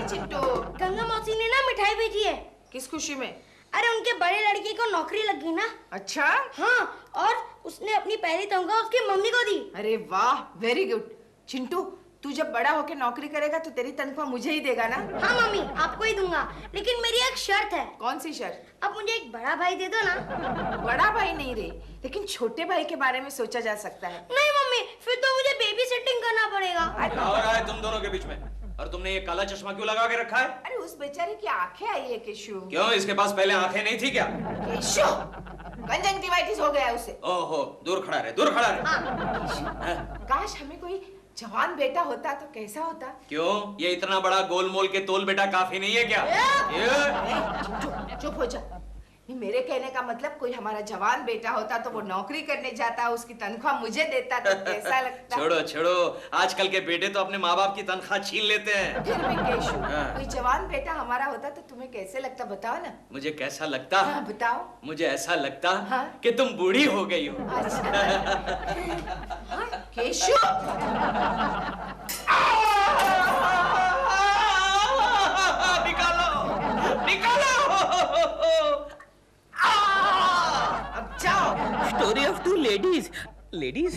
चिंटू। गंगा मौसी ने ना मिठाई भेजी है। किस खुशी में? अरे उनके बड़े लड़के को नौकरी लग गई ना। अच्छा। हाँ, और उसने अपनी पहली तनख्वाह उसकी मम्मी को दी। अरे वाह, वेरी गुड। चिंटू, तू जब बड़ा होके नौकरी करेगा तो तेरी तनख्वाह मुझे ही देगा ना? हाँ मम्मी, आपको ही दूंगा, लेकिन मेरी एक शर्त है। कौन सी शर्त? अब मुझे एक बड़ा भाई दे दो ना। बड़ा भाई नहीं रे, लेकिन छोटे भाई के बारे में सोचा जा सकता है। नहीं मम्मी, फिर तो मुझे बेबी सिटिंग करना पड़ेगा। क्या हो रहा है तुम दोनों के बीच में? और तुमने ये काला चश्मा क्यों लगा के रखा है? अरे उस बेचारे की आंखें आई है केशु। क्यों, इसके पास पहले आंखें नहीं थी क्या? केशु, कंजंक्टिवाइटिस हो गया उसे। ओहो, दूर खड़ा रहे, दूर खड़ा रहे। हाँ। काश हमें कोई जवान बेटा होता तो कैसा होता? क्यों, ये इतना बड़ा गोलमोल के तोल बेटा काफी नहीं है क्या? चुप हो जा। मेरे कहने का मतलब कोई हमारा जवान बेटा होता तो वो नौकरी करने जाता, उसकी तनख्वाह मुझे देता तो कैसा लगता? छोड़ो छोड़ो, आजकल के बेटे तो अपने माँ बाप की तनख्वाह छीन लेते हैं। फिर भी केशु, कोई जवान बेटा हमारा होता तो तुम्हें कैसे लगता, बताओ ना। मुझे कैसा लगता? हाँ, बताओ। मुझे ऐसा लगता हाँ? कि तुम बूढ़ी हो गई हो। अच्छा। हाँ, केशु। निकालो, निकालो। अब जाओ। Story of two ladies. Ladies?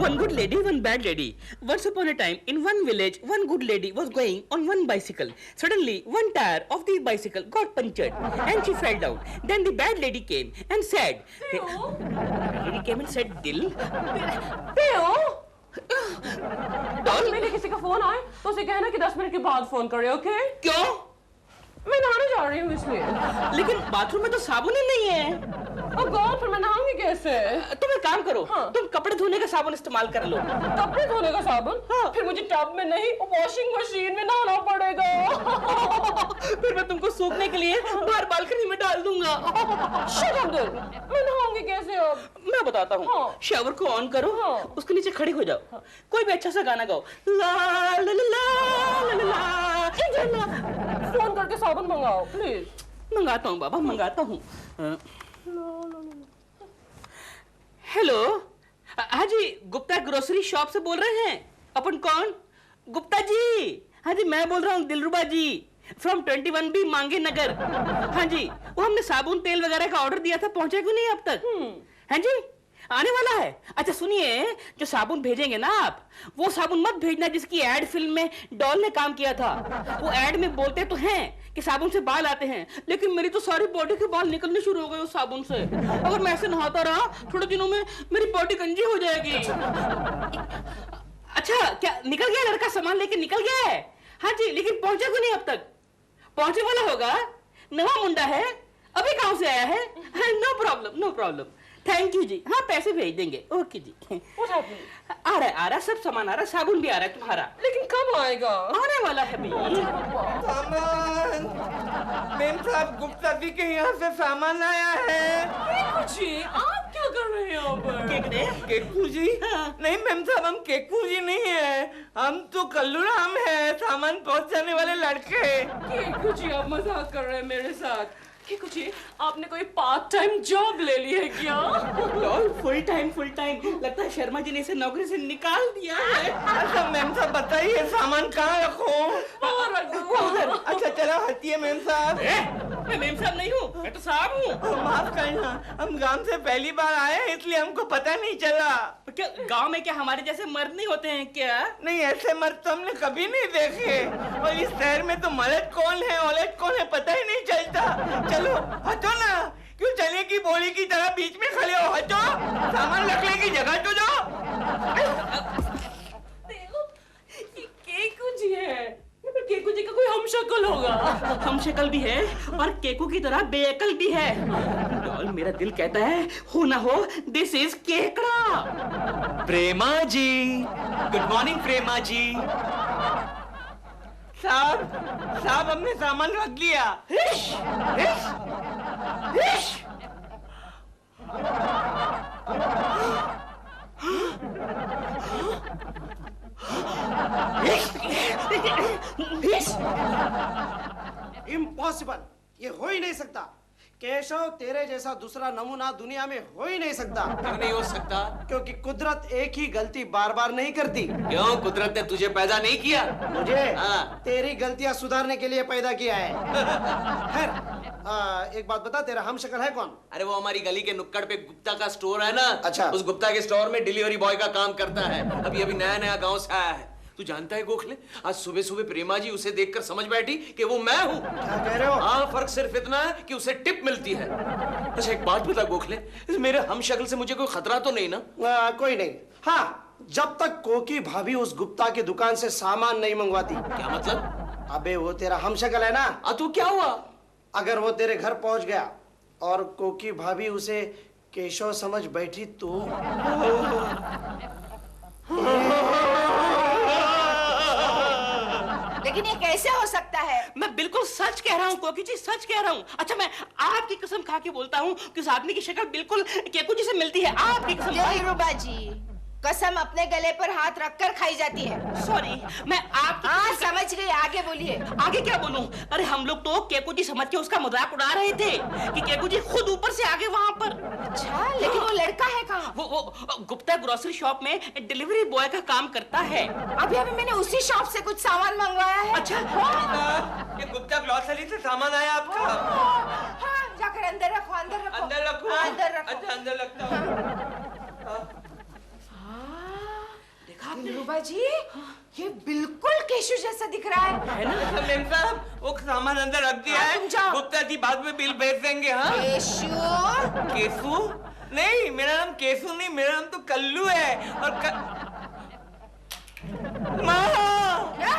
One good lady, one bad lady. Once upon a time, in one village, one good lady was going on one bicycle. Suddenly, one tire of the bicycle got punctured and she fell down. Then the bad lady came and said, lady came and said, Dil? Doll, मैंने किसी का phone आए तो उसे कहना कि 10 minute के बाद फोन करे, ओके? क्यों? मैं नहाने जा रही हूँ इसलिए। लेकिन बाथरूम में तो साबुन ही नहीं है। और गॉड, फिर मैं नहाऊंगी कैसे? तुम एक काम करो, हाँ। तुम कपड़े धोने का साबुन इस्तेमाल कर लो। कपड़े धोने का साबुन? हाँ। फिर मुझे टब में नहीं, वॉशिंग मशीन में नहाना पड़ेगा। फिर मैं तुमको सूखने के लिए बाहर बालकनी में डाल दूंगा। Shut up, दिल। मैं नहाऊंगी कैसे अब? मैं बताता हूँ। हाँ। शावर को ऑन करो, हाँ। उसके नीचे खड़े हो जाओ, कोई भी अच्छा सा गाना गाओ। ला ला ला ला ला ला। फोन करके साबुन मंगाओ प्लीज। मंगाता हूँ बाबा, मंगाता हूँ। हेलो, हाँ जी, गुप्ता ग्रोसरी शॉप से बोल रहे हैं? अपन कौन? गुप्ता जी। हाँ जी, मैं बोल रहा हूँ दिलरुबा जी, फ्रॉम 21B मांगे नगर। हाँ जी, वो हमने साबुन तेल वगैरह का ऑर्डर दिया था, पहुंचा क्यों नहीं अब तक? हाँ जी, आने वाला है। अच्छा सुनिए, जो साबुन भेजेंगे ना आप, वो साबुन मत भेजना जिसकी एड फिल्म में डॉल ने काम किया था। वो एड में बोलते तो हैं कि साबुन से बाल आते हैं, लेकिन मेरी तो सारी बॉडी के बाल निकलने शुरू हो गए उस साबुन से। अगर मैं ऐसे नहाता रहा थोड़े दिनों में मेरी बॉडी गंजी हो जाएगी। अच्छा, क्या निकल गया? लड़का सामान लेके निकल गया है? हाँ जी, लेकिन पहुंचा क्यों नहीं अब तक? पहुंचने वाला होगा, नवा मुंडा है, अभी गांव से आया है। No problem, no problem, thank you जी। हाँ, पैसे भेज देंगे, ओके जी। आ रहा है, सब सामान आ रहा है, साबुन भी आ रहा है तुम्हारा। लेकिन कब आएगा? आने वाला है भैया। सामान, मेम साहब, गुप्ता जी के यहाँ से सामान आया है। जी, आप क्या कर रहे हैं यहाँ पर? केकू जी? नहीं मेम साहब, हम केकू जी नहीं है, हम तो कल्लूराम है, सामान पहुँचाने वाले लड़के। केकू जी, आप मजाक कर रहे हैं मेरे साथ? केकू जी, आपने कोई पार्ट टाइम जॉब ले ली है क्या? Full time, full time. लगता है शर्मा जी ने इसे नौकरी से निकाल दिया है। अच्छा मेम साहब, बताइए सामान कहाँ रखूं? उधर। अच्छा चलो हटिए मेम साहब। मैं मेम साहब नहीं हूँ, मैं तो साहब हूँ। माफ करना, हम गांव से पहली बार आए हैं, इसलिए हमको पता नहीं चला। क्या गांव में क्या हमारे जैसे मर्द नहीं होते हैं क्या? नहीं, ऐसे मर्द तो हमने कभी नहीं देखे, और इस शहर में तो मर्द कौन है औरत कौन है पता ही नहीं चलता। चलो हटो ना, क्यों चने की बोली की तरह बीच में खड़े हो? हटो, सामान रखने की जगह तो दो। केकू जी है, केकू जी का कोई हमशक्ल होगा। हमशक्ल भी है और केकू की तरह बेअकल भी है। डॉल, मेरा दिल कहता है हो ना हो, दिस इज केकड़ा। प्रेमा जी, गुड मॉर्निंग प्रेमा जी। साहब हमने सामान रख दिया। इम्पॉसिबल, ये हो ही नहीं सकता। केशव, तेरे जैसा दूसरा नमूना दुनिया में हो ही नहीं सकता। क्यों नहीं हो सकता? क्योंकि कुदरत एक ही गलती बार बार नहीं करती। क्यों? कुदरत ने तुझे पैदा नहीं किया? मुझे हाँ। तेरी गलतियां सुधारने के लिए पैदा किया है। खैर, एक बात बता, तेरा हम शक्ल है कौन? अरे वो हमारी गली के नुक्कड़ पे गुप्ता का स्टोर है ना। अच्छा। उस गुप्ता के स्टोर में डिलीवरी बॉय का काम करता है। अभी अभी नया नया गांव से आया है। तू जानता है गोखले, आज सुबह सुबह प्रेमा जी उसे देखकर समझ बैठी कि वो मैं हूँ। क्या कह रहे हो? हाँ, फर्क सिर्फ इतना है कि उसे टिप मिलती है। अच्छा एक बात बता गोखले, इस मेरे हम शक्ल से मुझे कोई खतरा तो नहीं ना? कोई नहीं। हाँ, जब तक कोकी भाभी उस गुप्ता की दुकान से सामान नहीं मंगवाती। क्या मतलब? अबे वो तेरा हम शक्ल है ना। तू क्या हुआ? अगर वो तेरे घर पहुंच गया और कोकी भाभी उसे केशव समझ बैठी तो लेकिन ये कैसे हो सकता है? मैं बिल्कुल सच कह रहा हूँ कोकी जी, सच कह रहा हूँ। अच्छा मैं आपकी कसम खा के बोलता हूँ कि उस आदमी की शक्ल बिल्कुल केकू जी से मिलती है। आपकी कसम। दिलरुबा जी, कसम अपने गले पर हाथ रखकर खाई जाती है। सॉरी, मैं आपकी हाँ समझ गई, आगे बोलिए। आगे क्या बोलूं? अरे हम लोग तो केकू जी समझ के उसका मजाक उड़ा रहे थे कि केकू जी खुद ऊपर से आगे वहां पर। अच्छा, लेकिन वो लड़का है कहाँ? वो गुप्ता ग्रोसरी शॉप में डिलीवरी बॉय का काम करता है। अभी अभी मैंने उसी शॉप से कुछ सामान मंगवाया है। अच्छा ये गुप्ता ग्रोसरी से सामान आया आपका? हाँ, जाकर अंदर रखो, अंदर रखो। अंदर रखो। अंदर रखो। अच्छा अंदर लगता हूँ। दिलरुबा जी, ये बिल्कुल केशु जैसा दिख रहा है। अच्छा मेम साहब, वो सामान अंदर रख दिया हाँ, है। तुम जाओ। गुप्ता जी बाद में बिल भेज देंगे। हाँ केशु, केसू नहीं, मेरा नाम केसू नहीं, मेरा नाम तो कल्लू है। और माँ, क्या?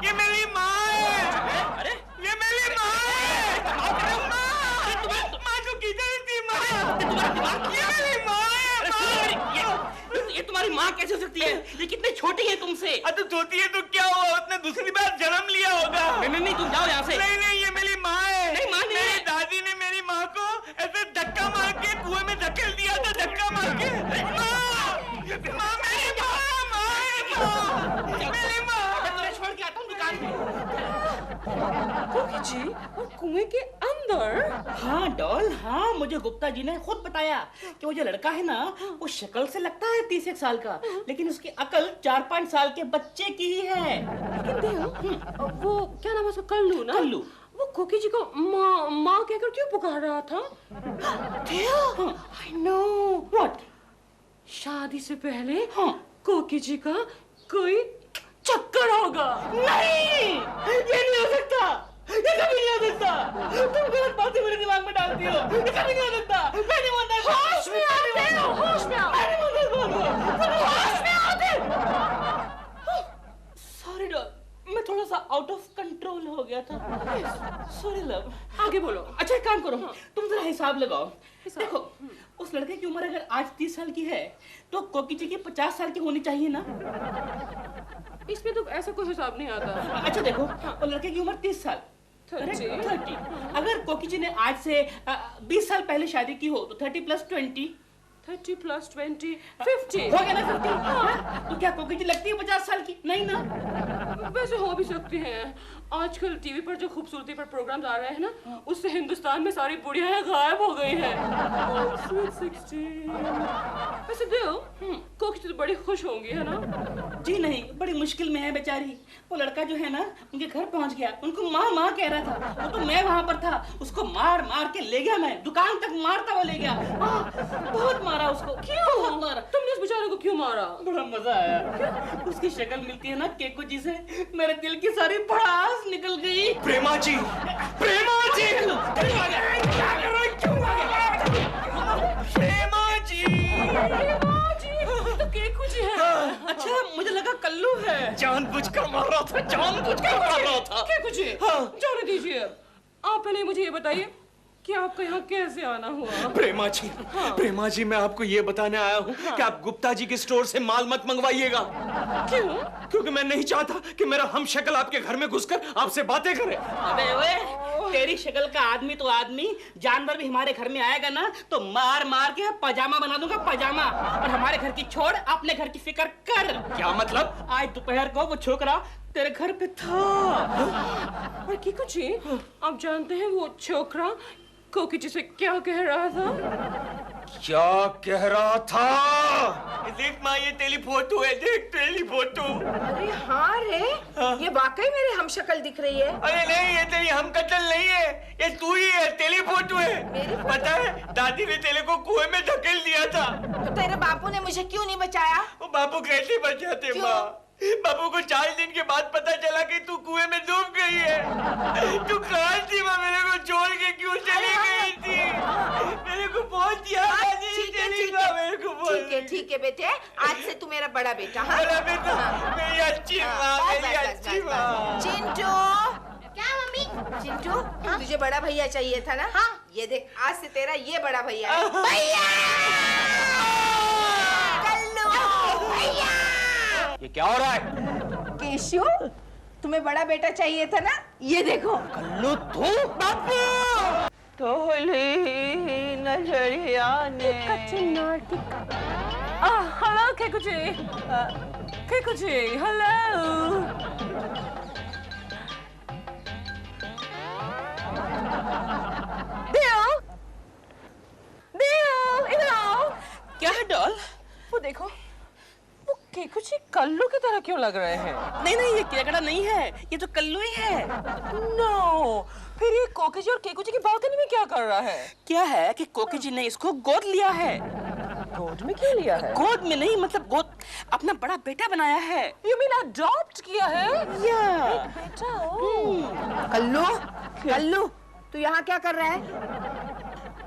ये मेरी माँ है। अरे ये मेरी माँ है। माँ तो किधर थी? माँ, ये मेरी माँ है। ये तुम्हारी माँ कैसे हो सकती है? ये कितनी छोटी है तुमसे। तो छोटी है तो क्या हुआ? उसने दूसरी बार जन्म लिया होगा। नहीं तुम जाओ यहाँ से। नहीं, ये मेरी माँ है। नहीं, माँ नहीं है। मेरी दादी ने मेरी माँ को ऐसे धक्का मार के कुएं में धकेल दिया था, धक्का मार के। माँ मेरी माँ। मैं तुम्हें छोड़ के आता हूँ दुकान पे। कोकी जी, और कुएं के अंदर? हाँ डॉल, हाँ मुझे गुप्ता जी ने खुद बताया कि वो जो लड़का है ना, वो शक्ल से लगता है 30 साल का, लेकिन उसकी अकल 4-5 साल के बच्चे की ही है। लेकिन देव, वो क्या नाम है उसका, कल्लू ना? कल्लू। वो कोकी जी को माँ माँ कहकर क्यों पुकार रहा था? I know. What? शादी से पहले हाँ। कोकी जी का कोई चक्कर होगा। नहीं, ये नहीं हो सकता, ये कभी नहीं हो सकता। तुम गलत बातें मेरे दिमाग में डालती हो। ये कभी नहीं हो सकता। मैं नहीं मानता। होश में आते हो, होश में आओ। मैं नहीं मानता इस बात को। तुम होश में आते। सॉरी डॉल, मैं थोड़ा सा आउट ऑफ कंट्रोल हो गया था। Sorry love. आगे बोलो। अच्छा एक काम करो, तुम जरा हिसाब लगाओ। देखो उस लड़के की उम्र अगर आज 30 साल की है तो कोकी जी की 50 साल की होनी चाहिए ना। इसमें तो ऐसा कोई हिसाब नहीं आता। अच्छा देखो, वो लड़के की उम्र 30 साल, 30। अगर कोकी जी ने आज से 20 साल पहले शादी की हो तो 30 + 20 30 + 20 50 हो गया ना 50। हाँ? तो क्या कोकी जी लगती है 50 साल की? नहीं ना। वैसे हो भी सकती हैं। आजकल टीवी पर जो खूबसूरती पर प्रोग्राम्स आ रहे हैं ना, उससे हिंदुस्तान में सारी बुढ़ियां गायब हो गई हैं। Sweet 16। वैसे देव, कोकी तो बड़ी खुश होंगी है ना? जी नहीं, बड़ी मुश्किल में है बेचारी। वो लड़का जो है ना उनके घर पहुंच गया, उनको माँ माँ कह रहा था। वो तो मैं वहां पर था, उसको मार मार के ले गया, मैं दुकान तक मारता हुआ ले गया। बहुत मारा उसको। क्यों? बहुत मारा। तुमने उस बेचारे को क्यों मारा? बड़ा मजा आया। उसकी शक्ल मिलती है ना केकू जी से, मेरे दिल की सारी भड़ास निकल गई। प्रेमा जी, प्रेमा जी, क्यों आ गया? क्या कर रहे हो? क्यों आ गया? प्रेमा जी। तो केकू जी है। अच्छा मुझे लगा कल्लू है। जानबूझकर मार रहा था, जानबूझकर मार रहा था। केकू जी, जाने दीजिए। आप पहले मुझे ये बताइए कि आपको यहाँ कैसे आना हुआ? प्रेमा जी, मैं आपको ये बताने आया हूँ कि आप गुप्ता जी के स्टोर से माल मत मंगवाइएगा। क्यों? क्योंकि मैं नहीं चाहता कि मेरा हम शक्ल आपके घर में घुसकर आपसे बातें करे। अबे ओए, तेरी शक्ल का आदमी तो आदमी, जानवर भी हमारे घर में आएगा ना तो मार मार के पजामा बना दूंगा, पजामा। और हमारे घर की छोड़, अपने घर की फिक्र कर। क्या मतलब? आज दोपहर को वो छोकरा तेरे घर पे था। और केकू जी, आप जानते हैं वो छोकरा कोकी जी से क्या कह रहा था? क्या कह रहा था? देख माँ, ये तेरी फोटो है, देख तेरी फोटो। अरे हाँ रे, ये वाकई मेरे हम शक्ल दिख रही है। अरे नहीं, ये तेरी हम कतल नहीं है, ये तू ही है, तेरी फोटो है। पता है, दादी ने तेरे को कुएं में धकेल दिया था। तो तेरे बापू ने मुझे क्यों नहीं बचाया? वो बापू कैसे बचाते माँ? बापू को 4 दिन के बाद पता चला कि तू कुएं में डूब गई है। तू कहाँ थी माँ? मेरे को छोड़ के क्यों चली गई थी? मेरे को बहुत याद आ रही ठीक है, तेरी ठीक माँ, है, मेरे को बहुत। ठीक है बेटे, आज से तू मेरा बड़ा बेटा। हाँ? बड़ा बेटा, मेरी अच्छी माँ, मेरी अच्छी माँ। चिंटू, क्या मम्मी? चिंटू, तुझे बड़ा भैया चाहिए था ना? हाँ। ये देख, आज से तेरा ये बड़ा भैया है। भैया! कल्लू! भैया! ये क्या हो रहा है? केशु, तुम्हें बड़ा बेटा चाहिए था ना? ये देखो। कल्लू तू? बापू! तोली नजरिया ने। हेलो केकुची। केकुची, हेलो। देव, इधर आओ। क्या है डॉल? वो देखो, वो केकुची कल्लू की तरह क्यों लग रहे हैं? नहीं नहीं, ये केकड़ा नहीं है, ये तो कल्लू ही है। नो, फिर ये कोकी जी और केकुची की बालकनी में क्या कर रहा है? क्या है कि कोकी जी ने इसको गोद लिया है। गोद में क्यों लिया है? गोद में नहीं, मतलब गोद अपना बड़ा बेटा बनाया है। You mean adopt किया है? या बेटा, कल्लू, कल्लू, तू यहाँ क्या कर रहा है?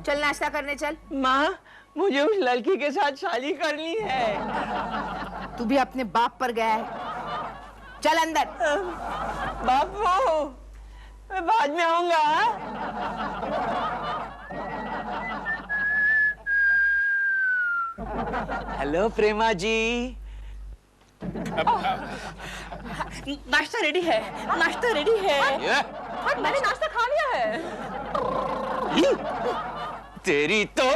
चल नाश्ता करने चल। माँ, मुझे उस लड़की के साथ शादी करनी है। तू भी अपने बाप पर गया है। चल अंदर। बापू, मैं बाद में आऊंगा। हेलो प्रेमा जी। नाश्ता रेडी है, नाश्ता रेडी है। हाँ, मैंने नाश्ता खा लिया है। तेरी तो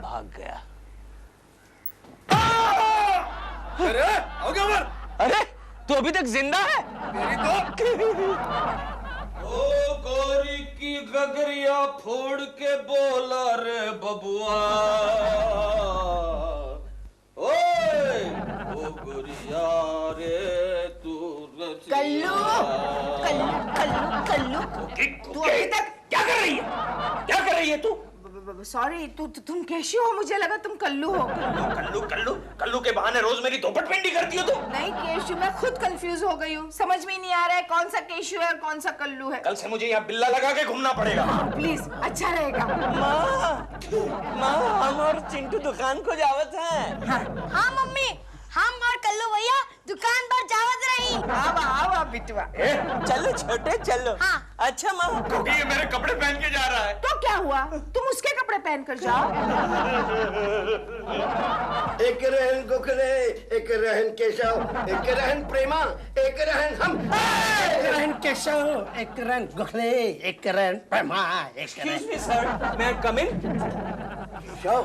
भाग गया। अरे हो गया मर। अरे तू अभी तक जिंदा है? तेरी तो ओ गोरी की गगरिया फोड़ के बोला रे बबुआ। ओए ओ गोरिया रे तू कल्लू, कल्लू, कल्लू, कल्लू, तू अभी तक क्या कर रही है? क्या कर रही है तू? सॉरी, तुम कैसे हो? मुझे लगा तुम कल्लू हो। कल्लू कल्लू कल्लू के बहाने रोज मेरी धोपट पिंडी करती हो तुम। नहीं केशु, मैं खुद कंफ्यूज हो गई हूँ, समझ में नहीं आ रहा है कौन सा केशु है और कौन सा कल्लू है। कल से मुझे यहाँ बिल्ला लगा के घूमना पड़ेगा। प्लीज, अच्छा रहेगा। माँ, हम और चिंटू दुकान को जावत हैं। हाँ मम्मी, हम और कल्लू भैया दुकान पर जावत रही। आओ बिटुआ। चलो छोटे चलो। हाँ। अच्छा माँ, क्योंकि ये मेरे कपड़े पहन के जा रहा है। तो क्या हुआ? तुम उसके कपड़े पहन कर जाओ। एक रहन गोखले, एक रहन केशव, एक रहन प्रेमा, एक रहन हम। एक रहन केशव, एक रहन गोखले, एक रहन प्रेमा, एक रहन। Excuse me, sir, may I come in? Keshav,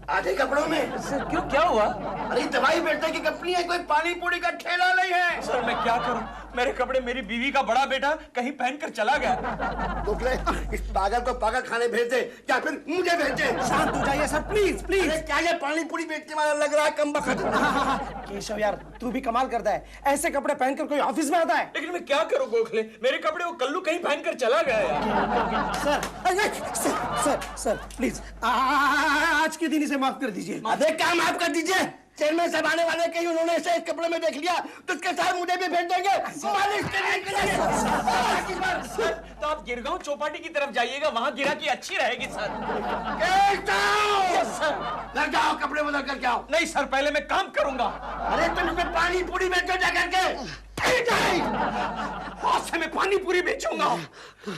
आधे कपड़ों में। सर क्यों, क्या हुआ? अरे दवाई बेचने की कंपनी है, कोई पानी पूरी का ठेला नहीं है। सर मैं क्या करूं? मेरे कपड़े मेरी बीवी का बड़ा बेटा कहीं पहन कर चला गया। गोखले, इस पागल को पागल खाने भेज दे या फिर मुझे भेज दे। शांत हो जाइए सर, प्लीज प्लीज। अरे क्या ये पानी पूरी बेचने वाला लग रहा है, कम बखत। केशव यार, तू भी कमाल करता है, ऐसे कपड़े पहनकर कोई ऑफिस में आता है? लेकिन मैं क्या करूं गोखले, मेरे कपड़े वो कल्लू कहीं पहन कर चला गया यार। सर प्लीज आज के दिन इसे माफ कर दीजिए। अबे क्या माफ कर दीजिए? चेयरमैन साहब आने वाले, कहीं उन्होंने इसे इस कपड़े में देख लिया तो उसके साथ मुझे भी भेज देंगे। मालिश करने के लिए। सर तो आप गिरगांव चौपाटी की तरफ जाइएगा, वहां गिरा की अच्छी रहेगी सर। घर जाओ, कपड़े बदल कर के आओ। नहीं सर, पहले मैं काम करूंगा। अरे तुम इसमें पानी पूरी बेचो जा करके। आज से मैं पानी पूरी बेचूंगा।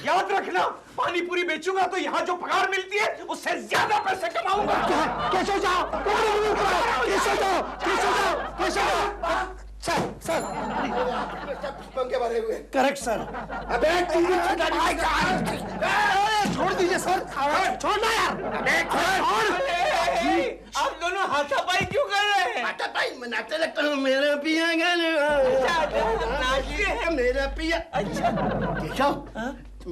याद रखना, पानी पूरी बेचूंगा तो यहाँ जो पगार मिलती है उससे ज्यादा पैसे कमाऊंगा। कैसे जाओ, कैसे जाओ, कैसे जाओ, कैसे जाओ। सर पंखे भरे हुए। Correct sir. अबे छोड़ दीजिए सर, छोड़ना यार। अबे छोड़। आप दोनों हाथापाई क्यों कर रहे हैं? हाथापाई मनाते लगता हूँ, मेरा पिया गाने मेरा पिया। अच्छा केशव,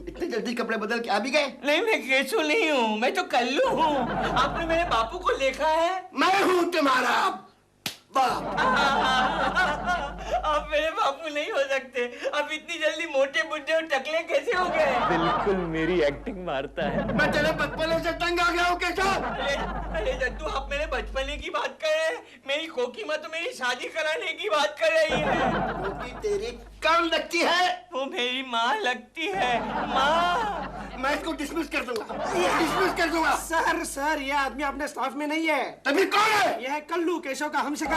इतनी जल्दी कपड़े बदल के आ भी गए? नहीं, मैं केशव नहीं हूँ, मैं तो कल्लू हूँ। आपने मेरे बापू को देखा है? मैं हूँ तुम्हारा बाप। आप मेरे बापू नहीं हो सकते। आप इतनी जल्दी मोटे बुड्ढे और टकले कैसे हो गए? बिल्कुल मेरी एक्टिंग मारता है। मैं तेरे बचपने से तंग आ गया हूँ केशव। अरे जद्दू, आप मेरे बचपने की बात कर रहे हैं? मेरी कोकी माँ तो मेरी शादी कराने की बात कर रही है। कोकी तेरी कौन लगती है? वो मेरी माँ लगती है। माँ, मैं इसको डिसमिस कर दूंगा, डिसमिस कर दूंगा। सर सर, ये आदमी अपने स्टाफ में नहीं है। तभी कौन है? यह है कल्लू, केशव का हमशक्ल।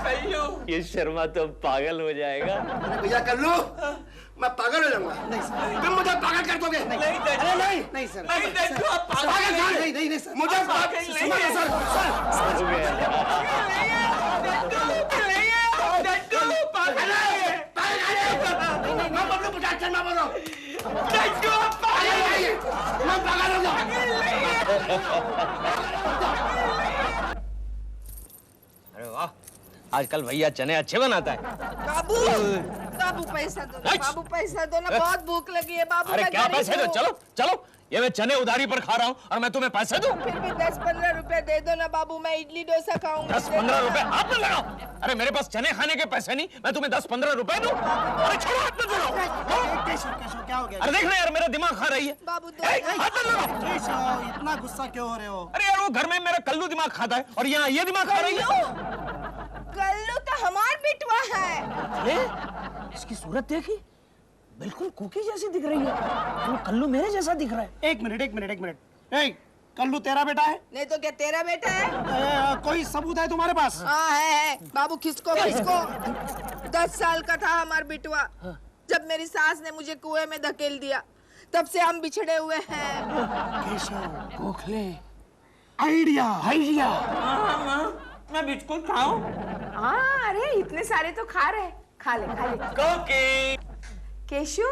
कल्लू। ये शर्मा तो पागल हो जाएगा। अरे भैया कल्लू, मैं पागल हो जाऊंगा। तुम मुझे पागल कर दोगे? नहीं अरे दद्दू, नहीं नहीं सर, नहीं दद्दू, आप पागल पागल नहीं। नहीं, नहीं नहीं सर, मुझे पागल नहीं सुनो है। सर, हो गया। दद्दू, पागल है। मैं बोल रहा हूँ, मैं बोल रहा हूँ, दद्दू, आप पागल है। मैं पागल हो गया। अरे वाह, आजकल भैया चने अच्छे बनाता है। बाबू, बाबू पैसा दो ना, बाबू पैसा दो ना, बहुत भूख लगी है बाबू। अरे मैं क्या गरीब पैसे दो? हूँ। चलो चलो, ये मैं चने उधारी पर खा रहा हूँ और मैं तुम्हें पैसे दूं? फिर भी 10-15 रुपए दे दो ना बाबू, मैं इडली डोसा खाऊंगी। 10-15 रुपए आप न लगाओ। अरे मेरे पास चने खाने के पैसे नहीं, मैं तुम्हें 10-15 रुपए दूं? अरे छोड़ो, हाथ मत लगाओ। केशव केशव क्या हो गया? अरे देखना यार, मेरा दिमाग खा रही है। बाबू दो। ए, हाथ मत लगाओ। केशव, इतना गुस्सा क्यों हो रहे हो? अरे यार, वो घर में मेरा कल्लू दिमाग खाता है और यहाँ ये दिमाग खा रही है। कल्लू तो हमार बिटवा है। ये इसकी सूरत देखी, बिल्कुल कुकी जैसी दिख रही है। वो कल्लू मेरे जैसा दिख रहा है। एक मिनट एक मिनट एक मिनट। ए, कल्लू तेरा बेटा है? नहीं तो क्या तेरा बेटा है? कोई सबूत है तुम्हारे पास? हाँ है। बाबू खिसको खिसको। 10 साल का था हमार बिटवा जब मेरी सास ने मुझे कुएं में धकेल दिया, तब से हम बिछड़े हुए हैं। Keshav, Gokhale, idea idea. मैं बिस्कुट खाऊं? हाँ, अरे इतने सारे तो खा रहे, खा ले खा ले। कोकी। केशु,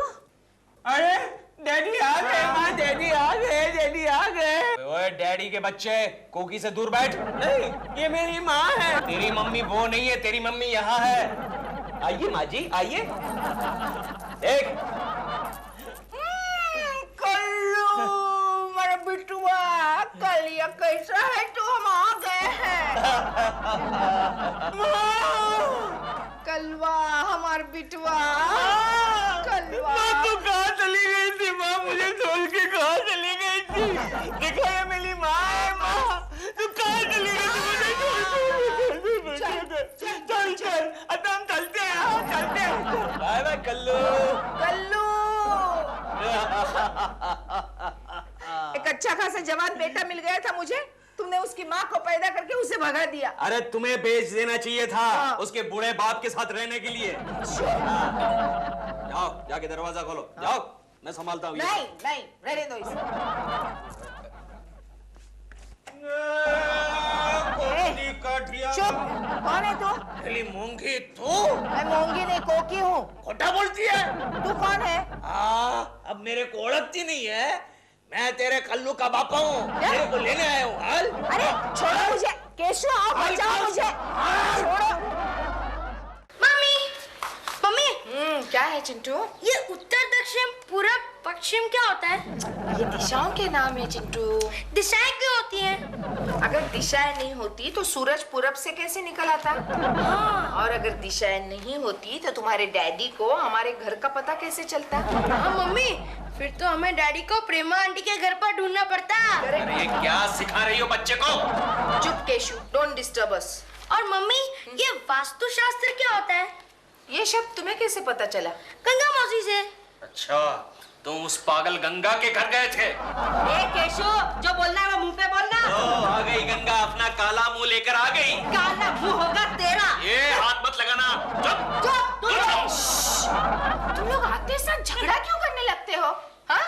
अरे डैडी आ गए, माँ डैडी आ गए, डैडी आ गए। ओए डैडी के बच्चे, कोकी से दूर बैठ। नहीं, ये मेरी माँ है। तेरी मम्मी वो नहीं है, तेरी मम्मी यहाँ है। आइए माँ जी, आइए। देख, कल्लू मेरा बिटुआ, कलिया कैसा है तू? हम आ गए हैं। कलवा हमार बिटवा, कलवा। माँ तू कहाँ चली गई थी? माँ मुझे छोड़ के कहाँ चली गई थी? देखो ये मेरी माँ है। माँ तू कहाँ चली गई थी? मुझे छोड़ के। चल चल, अब हम चलते हैं, चलते हैं। Bye bye Kullu. कल्लू, एक अच्छा खासा जवान बेटा मिल गया था मुझे, तुमने उसकी माँ को पैदा करके उसे भगा दिया। अरे तुम्हें बेच देना चाहिए था हाँ। उसके बूढ़े बाप के साथ रहने के लिए। जाओ, जाके दरवाजा खोलो, जाओ, मैं संभालता हूँ। नहीं नहीं, रहने दो इसे। चुप, कौन है तू? मूंगी तू? मैं मूंगी नहीं, कोकी हूँ। खोटा बोलती है। तू कौन है? अब मेरे को ओळखती नहीं है। मैं तेरे कल्लू का बापा हूँ, तेरे को लेने आया हूँ। हाल? अरे छोड़ो मुझे, केशव आओ, बचाओ मुझे, छोड़ो। मम्मी मम्मी, क्या है चिंटू? ये उत्तर दक्षिण पूरब पश्चिम क्या होता है? ये दिशाओं के नाम है चिंटू। दिशाएं क्यों होती हैं? अगर दिशाएं नहीं होती तो सूरज पूरब से कैसे निकल आता? और अगर दिशाएं नहीं होती तो तुम्हारे डैडी को हमारे घर का पता कैसे चलता? हाँ मम्मी, फिर तो हमें डैडी को प्रेमा आंटी के घर पर ढूंढना पड़ता। अरे क्या सिखा रही हो बच्चे को? चुप केशु, डोंट डिस्टर्ब अस। और मम्मी, ये वास्तुशास्त्र क्या होता है? ये शब्द तुम्हें कैसे पता चला? गंगा मौसी से। अच्छा, तुम उस पागल गंगा के घर गए थे? ए केशु, जो बोलना है वो मुंह पे बोलना। आ गई गंगा, अपना काला मुंह लेकर आ गई। काला मुंह होगा तेरा। ये हाथ मत लगाना। चुप। तुम लोग आते साथ झगड़ा क्यों करने लगते हो? हाँ?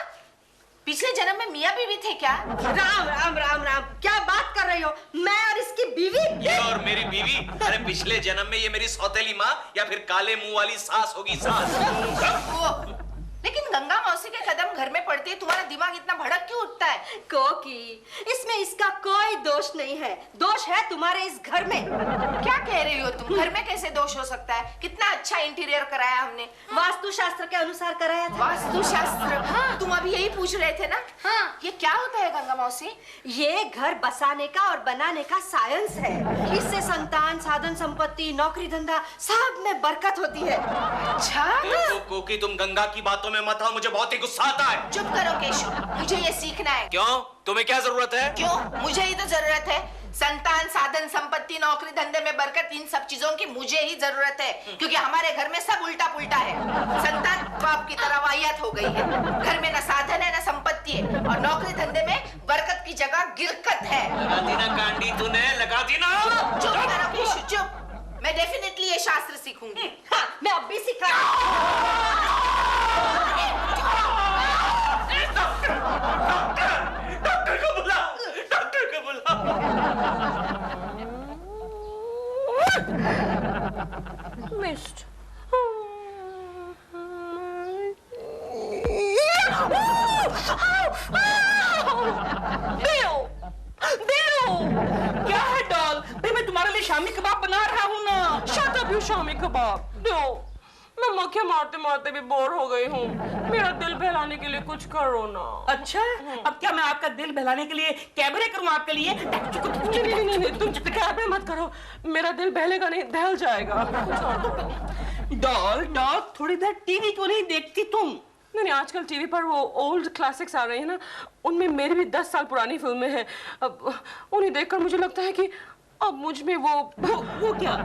पिछले जन्म में मियाँ बीवी थे क्या? राम राम राम राम, क्या बात कर रही हो? मैं और इसकी बीवी? ये और मेरी बीवी? अरे पिछले जन्म में ये मेरी सौतेली माँ या फिर काले मुंह वाली सास होगी, सास। लेकिन गंगा मौसी के कदम घर में पड़ते ही तुम्हारा दिमाग इतना भड़क क्यों उठता है? कोकी, इसमें इसका कोई दोष नहीं है, दोष है तुम्हारे इस घर में। क्या कह रही हो तुम? घर में कैसे दोष हो सकता है? कितना अच्छा इंटीरियर कराया हमने। वास्तु शास्त्र के अनुसार कराया था। वास्तु शास्त्र? हाँ। तुम अभी यही पूछ रहे थे ना? हाँ। ये क्या होता है गंगा मौसी? ये घर बसाने का और बनाने का साइंस है। इससे संतान, साधन संपत्ति, नौकरी धंधा सब में बरकत होती है। अच्छा। कोकी तुम गंगा की बातों में मत आओ, मुझे बहुत ही गुस्सा आता है। चुप करो केशव, मुझे ये सीखना है। क्यों? तुम्हें क्या जरूरत है? क्यों? मुझे ही तो जरूरत है। संतान, साधन संपत्ति, नौकरी धंधे में बरकत, इन सब चीजों की मुझे ही जरूरत है, क्योंकि हमारे घर में सब उल्टा पुल्टा है। संतान बाप की तरह वाहियात हो गई है, घर में न साधन है न संपत्ति है, और नौकरी धंधे में बरकत की जगह गिरकत है। लगा दी ना कांडी तूने, लगा दी ना। चुप करो केशव, चुप। मैं डेफिनेटली ये शास्त्र सीखूंगी। हाँ, मैं अब भी सिखा। डॉक्टर को बुलाओ, डॉक्टर को बुलाओ। मिस्ड। क्या है डॉल? भाई मैं तुम्हारे लिए शामी कबाब बना रहा हूँ ना। Shut up you shami kebab. दो। मैं मक्खियाँ मारते मारते भी बोर हो गई हूँ। मेरा दिल बहलाने के लिए कुछ करो ना। अच्छा, अब क्या मैं आपका दिल बहलाने के लिए कैबरे करूँ आपके लिए? नहीं, तुम कैबरे मत करो। मेरा दिल बहलेगा नहीं, दहल जाएगा। डॉल, थोड़ी देर टीवी क्यों नहीं देखती तुम? नहीं, आजकल टीवी पर वो ओल्ड क्लासिक्स आ रही है ना, उनमें मेरी भी 10 साल पुरानी फिल्में हैं। अब उन्हें देखकर मुझे लगता है कि अब मुझ में वो क्या।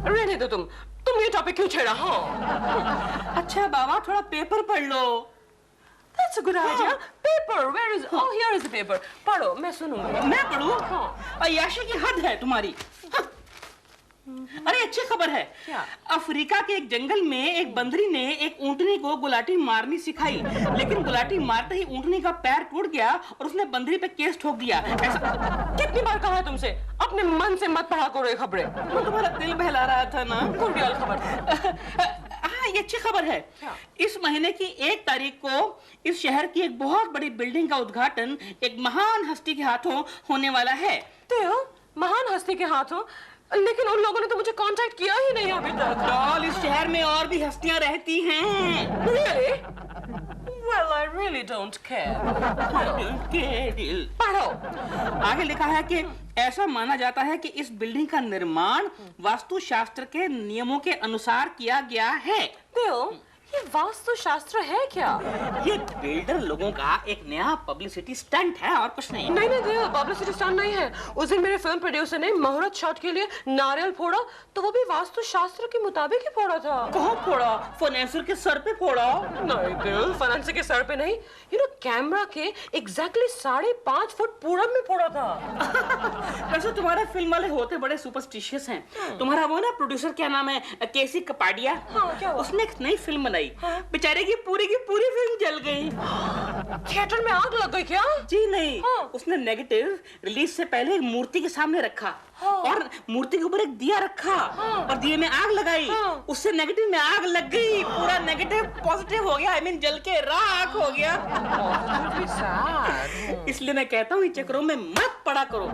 रहने दो तुम ये टॉपिक क्यों छेड़ा? हाँ। अच्छा बाबा, थोड़ा पेपर पढ़ लो। That's a good idea. Paper, where is? Oh, here is the paper. पढ़ो, मैं सुनूंगी। मैं पढ़ूं? हाँ। अय्याशी की हद है तुम्हारी। हाँ। अरे अच्छी खबर है। क्या? अफ्रीका के एक जंगल में एक बंदरी ने एक ऊंटनी को गुलाटी मारनी सिखाई, लेकिन गुलाटी मारते ही ऊंटनी का पैर टूट गया और उसने बंदरी पे केस ठोक दिया। ऐसा कितनी बार कहा है तुमसे, अपने मन से मत पढ़ा करो ये खबरें। वो तुम्हारा दिल बहला रहा था ना। कौन सी खबर? हाँ, ये अच्छी खबर है। इस महीने की 1 तारीख को इस शहर की एक बहुत बड़ी बिल्डिंग का उद्घाटन एक महान हस्ती के हाथों होने वाला है। तो महान हस्ती के हाथों? लेकिन उन लोगों ने तो मुझे कांटेक्ट किया ही नहीं अभी तक। डॉल, इस शहर में और भी हस्तियां रहती हैं। Really? Well, I really don't care. पढ़ो। आगे लिखा है कि ऐसा माना जाता है कि इस बिल्डिंग का निर्माण वास्तु शास्त्र के नियमों के अनुसार किया गया है। बिल, ये वास्तु शास्त्र है क्या? ये बिल्डर लोगों का एक नया पब्लिसिटी स्टंट है और कुछ नहीं। नहीं, पब्लिसिटी स्टंट नहीं है। उस दिन मेरे फिल्म प्रोड्यूसर ने मुहूर्त शॉट के लिए नारियल फोड़ा, तो वो भी वास्तु शास्त्र के मुताबिक ही फोड़ा था। कहाँ फोड़ा? फाइनेंसर के सर पे फोड़ा? नहीं बिल, फाइनेंसर के सर पे नहीं, कैमरा के एग्जैक्टली 5.5 फुट पूरब में फोड़ा था। वैसे तुम्हारे फिल्म वाले होते बड़े सुपरस्टिशियस हैं। तुम्हारा वो ना प्रोड्यूसर, क्या नाम है, केसी कपाडिया। हाँ, क्या हुआ? उसने एक नई फिल्म बनाई। बेचारे की पूरी फिल्म जल गई। थिएटर में आग लग गई क्या? जी नहीं। हाँ। उसने नेगेटिव रिलीज से पहले एक मूर्ति के सामने रखा। हाँ। और मूर्ति के ऊपर एक दिया रखा। हाँ। और दिए में आग लगाई। हाँ। उससे नेगेटिव में आग लग गई, पूरा नेगेटिव पॉजिटिव हो गया, आई मीन जल के राख हो गया। इसलिए मैं कहता हूँ इन चक्करों में मत पड़ा करो।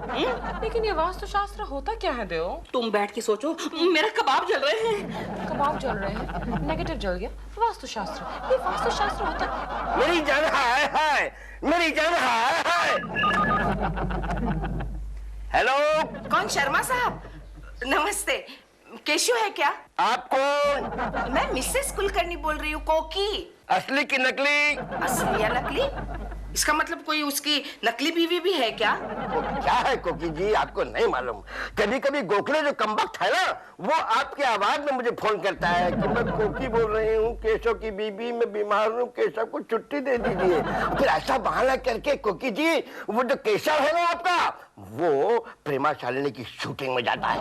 लेकिन ये वास्तु शास्त्र होता क्या है देव? तुम बैठ के सोचो, मेरे कबाब जल रहे हैं। कबाब जल रहे हैं, नेगेटिव जल गया, वास्तु शास्त्र। ये वास्तु शास्त्र होता? मेरी जान है, मेरी जान है। हेलो, कौन? शर्मा साहब, नमस्ते। केशव है क्या? आप कौन? मैं मिसेस कुलकर्णी बोल रही हूँ। कोकी? असली की नकली? असली या नकली? इसका मतलब कोई उसकी नकली बीवी भी है क्या? क्या है कोकी जी, आपको नहीं मालूम? कभी कभी गोखले जो कमबख्त है ना, वो आपके आवाज में मुझे फोन करता है कि मैं कोकी बोल रही हूँ, केशव की बीबी, मैं बीमार हूँ, केशव को छुट्टी दे दीजिए। फिर ऐसा बहाना करके कोकी जी, वो जो केशव है ना आपका, वो प्रेमा शालिनी की शूटिंग में जाता है।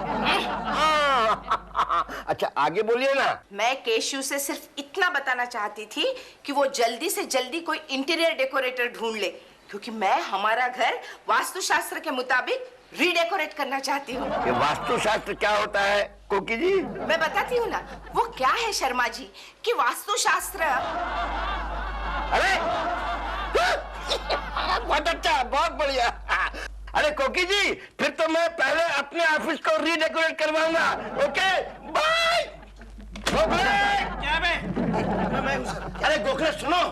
अच्छा आगे बोलिए ना। मैं केशव से सिर्फ इतना बताना चाहती थी कि वो जल्दी से जल्दी कोई इंटीरियर डेकोरेटर ढूंढ ले, क्योंकि मैं हमारा घर वास्तु शास्त्र के मुताबिक रीडेकोरेट करना चाहती हूँ। ये वास्तुशास्त्र क्या होता है कोकी जी? मैं बताती हूँ ना, वो क्या है शर्मा जी कि वास्तुशास्त्र। अरे बहुत अच्छा, बहुत बढ़िया। अरे कोकी जी, फिर तो मैं पहले अपने ऑफिस को रीडेकोरेट करवाऊंगा। Okay bye. क्या अरे गोखले सुनो,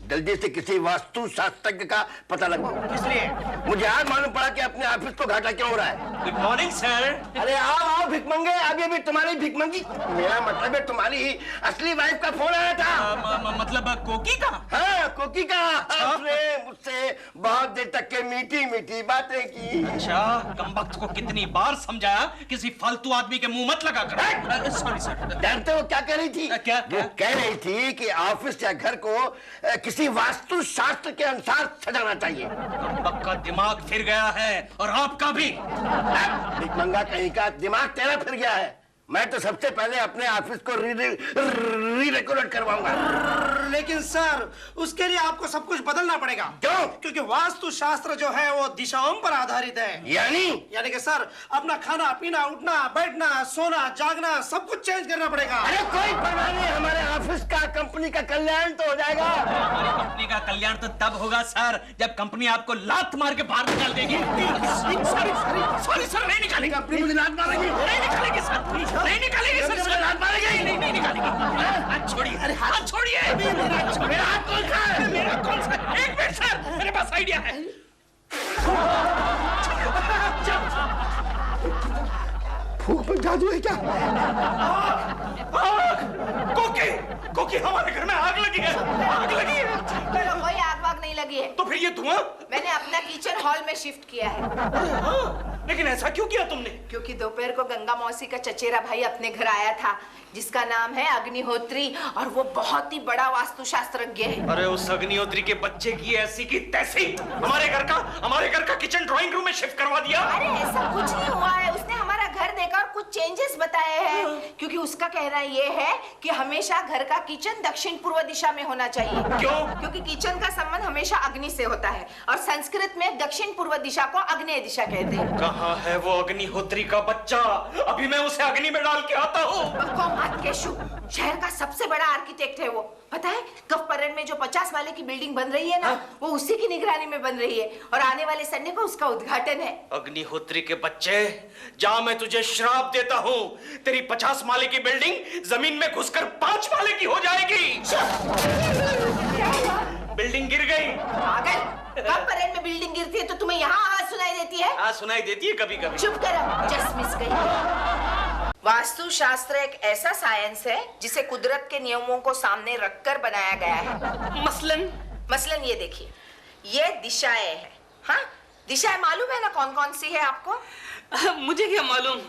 जल्दी से किसी वास्तु शास्त्रज्ञ का पता लगाओ। किस लिए? मुझे आज मालूम पड़ा कि अपने ऑफिस को घाटा क्यों हो रहा है। Good morning sir. अरे आओ भिकमंगे, आगे भी तुम्हारी भिकमंगी। मेरा मतलब है तुम्हारी ही असली वाइफ का फोन आया था। मतलब कोकी का? हाँ, कोकी का। उसने मुझसे बहुत देर तक के मीठी मीठी बातें की। अच्छा, कमबख्त को कितनी बार समझाया किसी फालतू आदमी के मुंह मत लगा कर। Sorry sir. जानते हो क्या कह रही थी? क्या? वो कह रही थी कि ऑफिस या घर को किसी वास्तु शास्त्र के अनुसार सजाना चाहिए। कमबख्त का दिमाग फिर गया है और आपका भी। भिकमंगा कहीं का, दिमाग तेरा फिर गया है। मैं तो सबसे पहले अपने ऑफिस को रीडेकोरेट करवाऊंगा। लेकिन सर, उसके लिए आपको सब कुछ बदलना पड़ेगा। क्यों? क्योंकि वास्तु शास्त्र जो है वो दिशाओं पर आधारित है। यानी कि सर, अपना खाना पीना, उठना बैठना, सोना जागना सब कुछ चेंज करना पड़ेगा। अरे कोई परवाह नहीं, हमारे ऑफिस का, कंपनी का कल्याण तो हो जाएगा। हमारी कंपनी का कल्याण तो तब होगा सर जब कंपनी आपको लात मार के बाहर निकाल देगी। सॉरी सर, नहीं निकालेगी। कंपनी मुझे लात मारेगी। नहीं निकालेगी सर, नहीं निकालेगी सर, लात मारेगी। नहीं निकालेगी। हाथ छोड़िए, अरे हाथ छोड़िए। मेरा हाथ कौन सा है? मेरा कौन सा? एक मिनट सर, मेरे पास आइडिया है। फूक में जादू है क्या? कोकी, कोकी, हमारे घर में आग लगी है। आग लगी है। चलो, कोई आग वाग नहीं लगी है। तो फिर ये धुआं? मैंने अपना किचन हॉल में शिफ्ट किया है। लेकिन ऐसा क्यों किया तुमने? क्योंकि दोपहर को गंगा मौसी का चचेरा भाई अपने घर आया था, जिसका नाम है अग्निहोत्री, और वो बहुत ही बड़ा वास्तुशास्त्रज्ञ है। अरे उस अग्निहोत्री के बच्चे की ऐसी की तैसी हमारे घर का किचन ड्राइंग रूम में शिफ्ट करवा दिया। अरे ऐसा कुछ नहीं हुआ है, उसने हमारा घर देखा और कुछ चेंजेस बताए हैं। क्योंकि उसका कहना ये है कि हमेशा घर का किचन दक्षिण पूर्व दिशा में होना चाहिए। क्यों? क्योंकि किचन का संबंध हमेशा अग्नि से होता है, और संस्कृत में दक्षिण पूर्व दिशा को आग्नेय दिशा कहते हैं। कहाँ है वो अग्निहोत्री का बच्चा? अभी मैं उसे अग्नि में डाल के आता हूँ। केशु, शहर का सबसे बड़ा आर्किटेक्ट है वो। पता है, गफ परेड में जो 50 माले की बिल्डिंग बन रही है ना, वो उसी की निगरानी में बन रही है, और आने वाले संडे को उसका उद्घाटन है। अग्निहोत्री के बच्चे, जा, मैं तुझे श्राप देता हूँ। तेरी 50 माले की बिल्डिंग जमीन में घुसकर 5 माले की हो जाएगी। बिल्डिंग गिर गई। पागल, गफ परेड में बिल्डिंग गिरती है तो तुम्हें यहाँ आवाज सुनाई देती है? हाँ, सुनाई देती है कभी कभी। चुप करो, जस्ट मिस गई। वास्तुशास्त्र एक ऐसा साइंस है जिसे कुदरत के नियमों को सामने रखकर बनाया गया है। मसलन ये देखिए, ये दिशाएं हैं। हाँ, दिशाएं मालूम है ना कौन कौन सी है आपको? मुझे क्या मालूम,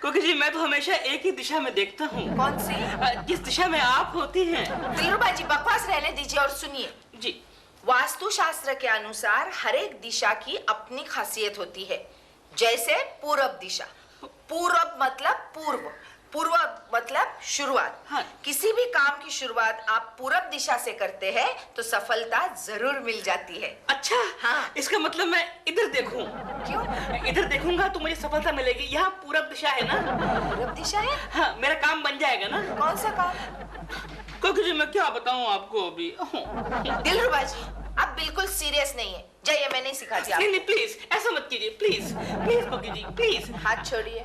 क्योंकि जी मैं तो हमेशा एक ही दिशा में देखता हूँ। कौन सी? जिस दिशा में आप होती हैं। दिलरुबा जी, बकवास रहने दीजिए और सुनिए जी। वास्तुशास्त्र के अनुसार हर एक दिशा की अपनी खासियत होती है। जैसे पूरब दिशा, पूरब मतलब पूर्व, पूर्व मतलब शुरुआत। हाँ। किसी भी काम की शुरुआत आप पूरब दिशा से करते हैं तो सफलता जरूर मिल जाती है। अच्छा, हाँ। इसका मतलब मैं इधर देखूं? क्यों? इधर देखूंगा तो मुझे सफलता मिलेगी। यहाँ पूरब दिशा है ना? पूरब दिशा है? हाँ, मेरा काम बन जाएगा ना? कौन सा काम? क्योंकि जी मैं क्या बताऊं आपको अभी। दिलरुबा जी, आप बिल्कुल सीरियस नहीं है। जाइए, मैं नहीं सिखाती आपको। नहीं, प्लीज ऐसा मत कीजिए, प्लीज प्लीज कोकी जी, प्लीज। हाथ छोड़िए।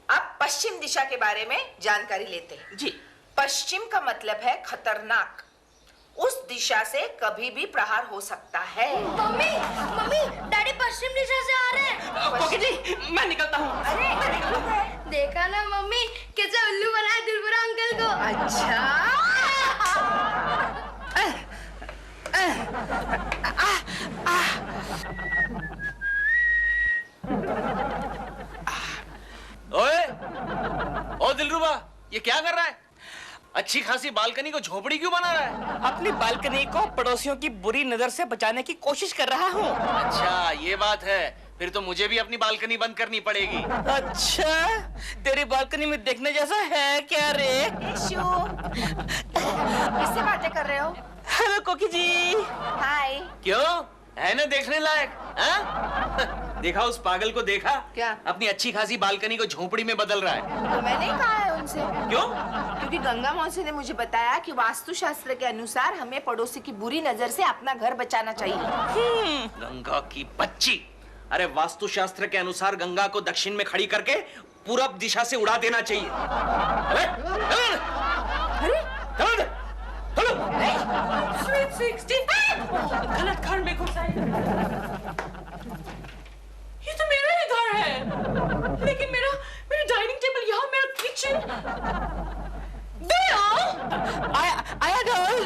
अब पश्चिम दिशा के बारे में जानकारी लेते हैं। जी। पश्चिम का मतलब है खतरनाक। उस दिशा से कभी भी प्रहार हो सकता है। मम्मी, मम्मी, डैडी पश्चिम दिशा से आ रहे हैं। कोकी जी, मैं निकलता हूँ। अरे देखा ना मम्मी, कैसे उल्लू बनाया दिलबरा अंकल को। अच्छा। ओए, ओ दिलरुबा, ये क्या कर रहा है? अच्छी खासी बालकनी को झोपड़ी क्यों बना रहा है? अपनी बालकनी को पड़ोसियों की बुरी नजर से बचाने की कोशिश कर रहा हूँ। अच्छा, ये बात है। फिर तो मुझे भी अपनी बालकनी बंद करनी पड़ेगी। अच्छा, तेरी बालकनी में देखने जैसा है क्या रे? केशु, किससे बातें कर रहे हो? हेलो कोकी जी। हाय। क्यों? है ना देखने लायक? हाँ? देखा उस पागल को देखा? क्या? अपनी अच्छी खासी बालकनी को झोपड़ी में बदल रहा है। तो मैंने कहा है उनसे। क्यों? क्योंकि गंगा मौसी ने मुझे बताया कि वास्तुशास्त्र के अनुसार हमें पड़ोसी की बुरी नजर से अपना घर बचाना चाहिए। गंगा की बच्ची, अरे वास्तुशास्त्र के अनुसार गंगा को दक्षिण में खड़ी करके पूरब दिशा से उड़ा देना चाहिए। अरे स्वीट 16 गलत घर में घुसा है। ये तो मेरा ही घर है, लेकिन मेरा डाइनिंग टेबल यहाँ, मेरा किचन। आया डॉल।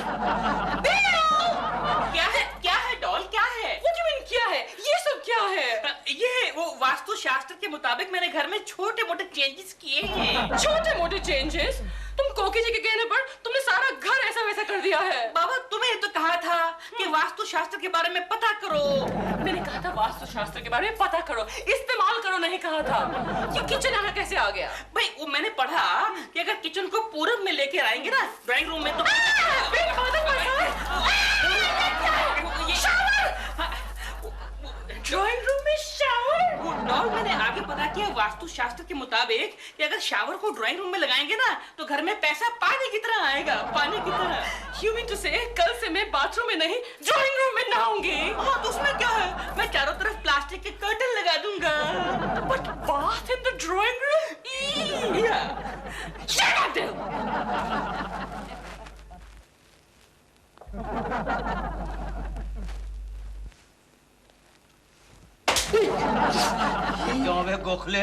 क्या है डॉल, क्या है? What do you mean क्या है? ये सब क्या है? ये वो वास्तुशास्त्र के मुताबिक मैंने घर में छोटे मोटे चेंजेस किए हैं। छोटे मोटे चेंजेस? तुम कोकी जी के कहने पर तुमने सारा घर ऐसा वैसा कर दिया है। बाबा तुम्हें तो कहा था कि वास्तुशास्त्र के बारे में पता करो। मैंने कहा था वास्तुशास्त्र के बारे में पता करो, इस्तेमाल करो नहीं कहा था। ये किचन यहाँ कैसे आ गया? भाई वो मैंने पढ़ा कि अगर किचन को पूरब में लेकर आएंगे ना ड्राइंग रूम में तो ड्राइंग रूम में शावर। वो डॉल मैंने आगे पता किया वास्तुशास्त्र के मुताबिक कि अगर शावर को ड्राइंग रूम में लगाएंगे ना तो घर में पैसा पानी की तरह आएगा, पानी की तरह। You mean to say कल से मैं बाथरूम में नहीं ड्राइंग रूम में नहाऊंगी? हाँ तो उसमें क्या है, मैं चारों तरफ प्लास्टिक के कर्टन लगा दूंगा। But bath in the drawing room? Shut up, Dil! क्यों बे गोखले,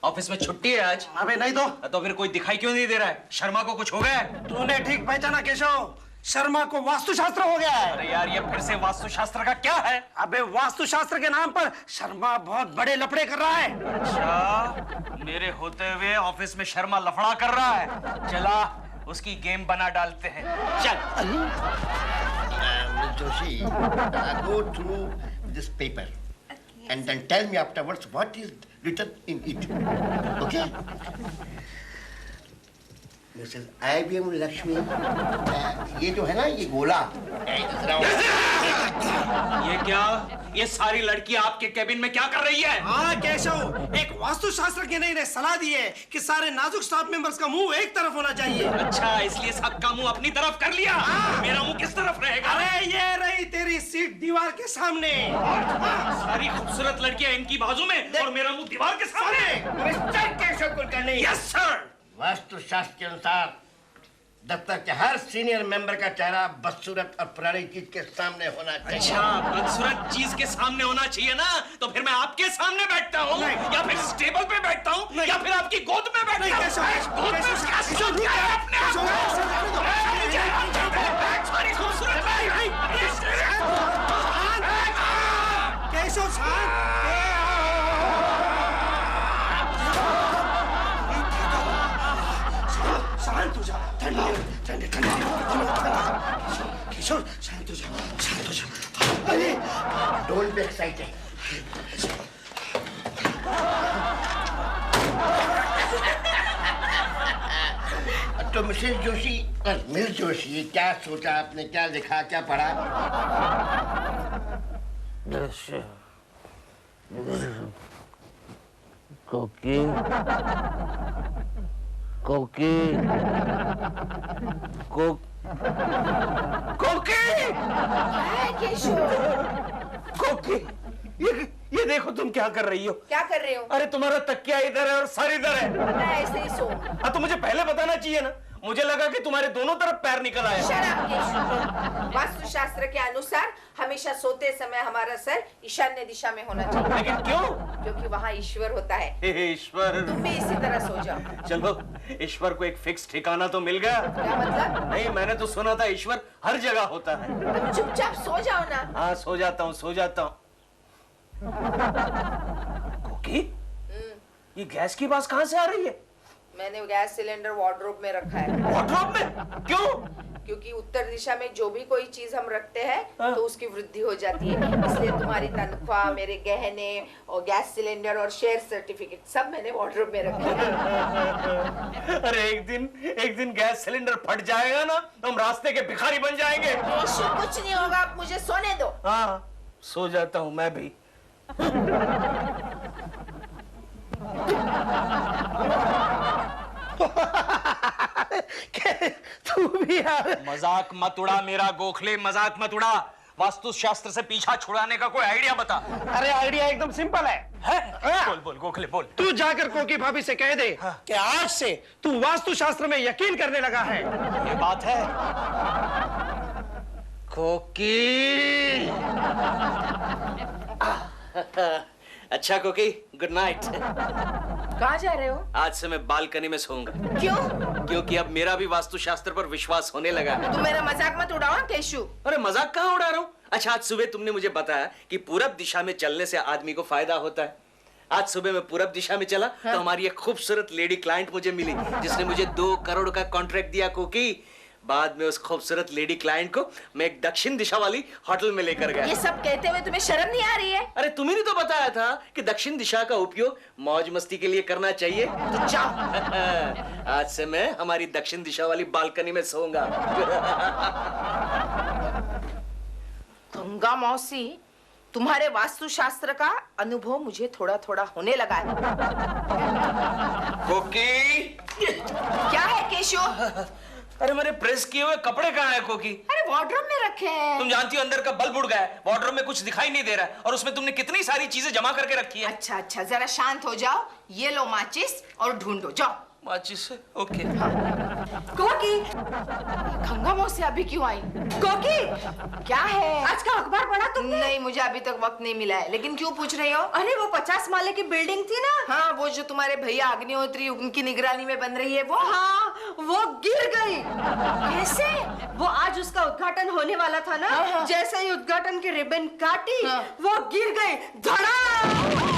ऑफिस में छुट्टी है आज? अबे नहीं तो फिर कोई दिखाई क्यों नहीं दे रहा है? शर्मा को कुछ हो गया है? तूने ठीक पहचाना केशव, शर्मा को वास्तुशास्त्र हो गया है। अरे यार ये फिर से वास्तुशास्त्र का क्या है? अबे वास्तुशास्त्र के नाम पर शर्मा बहुत बड़े लफड़े कर रहा है। अच्छा, मेरे होते हुए ऑफिस में शर्मा लफड़ा कर रहा है। चला उसकी गेम बना डालते हैं, चल। Joshi, go through this paper and then tell me afterwards what is written in it. Okay? Mrs. IBM Lakshmi, ये जो है ना ये गोला, ये क्या? ये सारी लड़की आपके केबिन में क्या कर रही है? हाँ केशव, एक वास्तुशास्त्रज्ञ ने सलाह दी है कि सारे नाजुक स्टाफ मेंबर्स का मुंह एक तरफ होना चाहिए। अच्छा, इसलिए सबका मुंह अपनी तरफ कर लिया। मेरा मुंह किस तरफ रहेगा? अरे ये रही तेरी सीट दीवार के सामने। सारी खूबसूरत लड़कियां इनकी बाजू में और मेरा मुंह दीवार के सामने। Mister Keshav Kulkarni, yes sir. वास्तुशास्त्र के अनुसार दफ्तर के हर सीनियर मेंबर का चेहरा बदसूरत और पुरानी चीज के सामने होना चाहिए। अच्छा, बदसूरत चीज के सामने होना चाहिए ना? तो फिर मैं आपके सामने बैठता हूँ या फिर इस टेबल पे बैठता हूँ या फिर आपकी गोद में बैठता हूँ? सारी खूबसूरत केशव शांत हो जा, ठंडा ठंडा ठंडा किशोर, शांत हो जा, शांत हो जा। अरे डोंट बी एक्साइटेड। तो मिसेस जोशी और मिस जोशी, क्या सोचा आपने, क्या लिखा, क्या पढ़ा? कोकी कोकी कोकी, ये देखो तुम क्या कर रही हो? क्या कर रहे हो? अरे तुम्हारा तकिया इधर है और सर इधर है। मैं ऐसे ही सो। हाँ तो मुझे पहले बताना चाहिए ना, मुझे लगा कि तुम्हारे दोनों तरफ पैर निकल आए। शराब केशव, वास्तुशास्त्र के अनुसार हमेशा सोते समय हमारा सर ईशान्य दिशा में होना चाहिए। लेकिन क्यों? क्योंकि वहाँ ईश्वर होता है। हे ईश्वर, तुम भी इसी तरह सो जाओ। चलो ईश्वर को एक फिक्स ठिकाना तो मिल गया। क्या मतलब? नहीं, मैंने तो सुना था ईश्वर हर जगह होता है। तुम चुपचाप सो जाओ ना। हाँ सो जाता हूँ, सो जाता हूँ। कोकी, ये गैस की आवाज कहाँ से आ रही है? मैंने गैस सिलेंडर वार्डरोब में रखा है। वार्डरोब में? क्यों? क्योंकि उत्तर दिशा में जो भी कोई चीज हम रखते हैं तो उसकी वृद्धि हो जाती है। इसलिए तुम्हारी तनख्वाह, मेरे गहने और गैस सिलेंडर और शेयर सर्टिफिकेट सब मैंने वार्डरोब में रखे हैं। अरे एक दिन गैस सिलेंडर फट जाएगा ना तो हम रास्ते के भिखारी बन जाएंगे। कुछ नहीं होगा, आप मुझे सोने दो। हाँ सो जाता हूं मैं भी। तू भी यार। मजाक मत उड़ा मेरा गोखले, मजाक मत उड़ा। वास्तु शास्त्र से पीछा छुड़ाने का कोई आइडिया बता। अरे आइडिया एकदम सिंपल है। बोल बोल गोखले बोल। तू जाकर कोकी भाभी से कह दे कि आज से तू वास्तु शास्त्र में यकीन करने लगा है। ये बात है। कोकी। अच्छा कोकी, गुड नाइट। कहाँ जा रहे हो? आज से मैं बालकनी में सोऊंगा। क्यों? क्योंकि अब मेरा भी वास्तु शास्त्र पर विश्वास होने लगा है। तुम मेरा मजाक मत उड़ाओ केशु। अरे मजाक कहाँ उड़ा रहा हूँ? अच्छा, आज सुबह तुमने मुझे बताया कि पूरब दिशा में चलने से आदमी को फायदा होता है। आज सुबह मैं पूरब दिशा में चला तो हमारी एक खूबसूरत लेडी क्लाइंट मुझे मिली, जिसने मुझे 2 करोड़ का कॉन्ट्रैक्ट दिया कोकी। बाद में उस खूबसूरत लेडी क्लाइंट को मैं एक दक्षिण दिशा वाली होटल में लेकर गया। ये सब कहते हुए तुम्हें शर्म नहीं आ रही है? अरे तुम्ही ने तो बताया था कि दक्षिण दिशा का उपयोग मौज मस्ती के लिए करना चाहिए। तो जाओ। आज से मैं हमारी दक्षिण दिशा वाली बालकनी में सोऊंगा। गंगा मौसी, तुम्हारे वास्तु शास्त्र का अनुभव मुझे थोड़ा थोड़ा होने लगा है। कोकी। क्या है केशव? अरे मेरे प्रेस किए हुए कपड़े कहाँ हैं कोकी? अरे वार्डरोब में रखे हैं। तुम जानती हो अंदर का बल्ब उड़ गया है, वार्डरोब में कुछ दिखाई नहीं दे रहा है, और उसमें तुमने कितनी सारी चीजें जमा करके रखी है। अच्छा अच्छा, जरा शांत हो जाओ। ये लो माचिस और ढूंढो, जाओ। माचिस से? ओके। कोकी, गंगा मौसी अभी क्यों आई? कोकी, क्या है? आज का अखबार पढ़ा तुमने? नहीं, मुझे अभी तक वक्त नहीं मिला है। लेकिन क्यों पूछ रही हो? अरे वो 50 माले की बिल्डिंग थी ना? हाँ, वो जो तुम्हारे भैया अग्निहोत्री उनकी निगरानी में बन रही है वो? हाँ, वो गिर गई। कैसे? वो आज उसका उद्घाटन होने वाला था ना? हाँ। जैसे ही उद्घाटन की रिबन काटी, हाँ। वो गिर गई। धड़ाम।